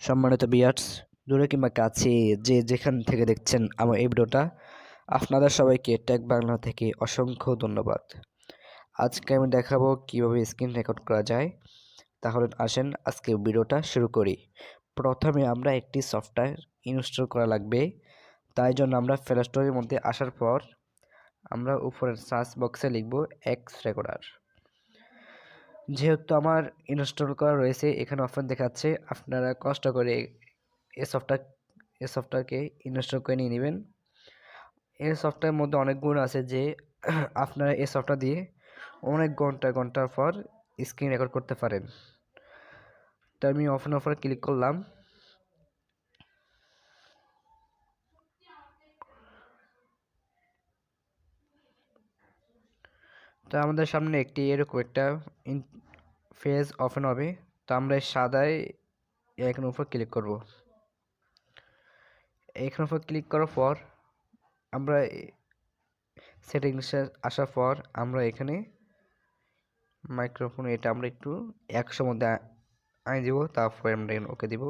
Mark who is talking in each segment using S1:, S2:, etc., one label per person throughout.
S1: সম্মানিত ভিউয়ার্স, দূরে কিংবা কাছে যে যেখান থেকে দেখছেন আমার এই ভিডিওটা, আপনাদের সবাইকে টেক বাংলা থেকে অসংখ্য ধন্যবাদ। আজকে আমি দেখাবো কিভাবে স্ক্রিন রেকর্ড করা যায়। তাহলে আসেন আজকে ভিডিওটা শুরু করি। প্রথমে আমরা একটি সফটওয়্যার ইনস্টল করা লাগবে। তাই জন্য আমরা প্লে স্টোরের মধ্যে আসার পর আমরা উপরের সার্চ বক্সে লিখব এক্স রেকর্ডার। যেহেতু আমার ইনস্টল করা রয়েছে, এখানে অপশন দেখাচ্ছে, আপনারা কষ্ট করে এই সফটওয়্যারকে ইনস্টল করে নিয়ে নেবেন। এই সফটওয়্যারের মধ্যে অনেক গুণ আছে যে আপনারা এই সফটওয়্যার দিয়ে অনেক ঘন্টার পর স্ক্রিন রেকর্ড করতে পারেন। তো আমি অফারে ক্লিক করলাম। তো আমাদের সামনে এরকম একটা পেজ ওপেন হবে। তো আমরা সাদায় এখানের উপর ক্লিক করব। এখানের উপর ক্লিক করার পর আমরা সেটিংসে আসার পর আমরা এখানে মাইক্রোফোন এটা আমরা একটু 100 মধ্যে আনি দিব। তারপরে আমরা ওকে দিব।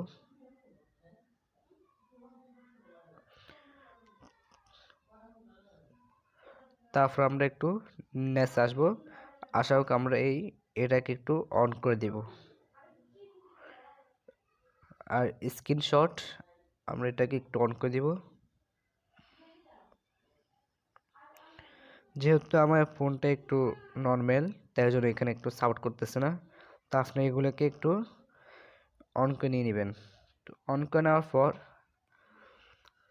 S1: তারপর আমরা একটু নেক্সট আসবো। আসার হোক আমরা এটাকে একটু অন করে দিব। আর স্ক্রিনশট আমরা এটাকে একটু অন করে দিব। যেহেতু আমার ফোনটা একটু নর্মাল, তাই জন্য এখানে একটু সাপোর্ট করতেছে না। তা আপনি এগুলোকে একটু অন করে নিয়ে নেবেন। অন করে নেওয়ার পর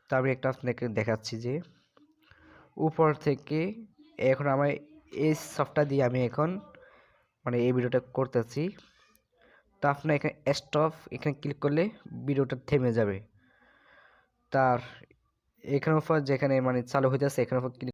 S1: আমি একটা আপনাকে দেখাচ্ছি যে উপর থেকে এখন আমার এই সফটওয়্যার দিয়ে আমি এখন এই ভিডিওটা করতেছি। তো আপনার এখানে স্টপ এখানে ক্লিক করলে ভিডিওটা থেমে যাবে। তার এখানের উপর যেখানে চালু হইতেছে এখানের উপর ক্লিক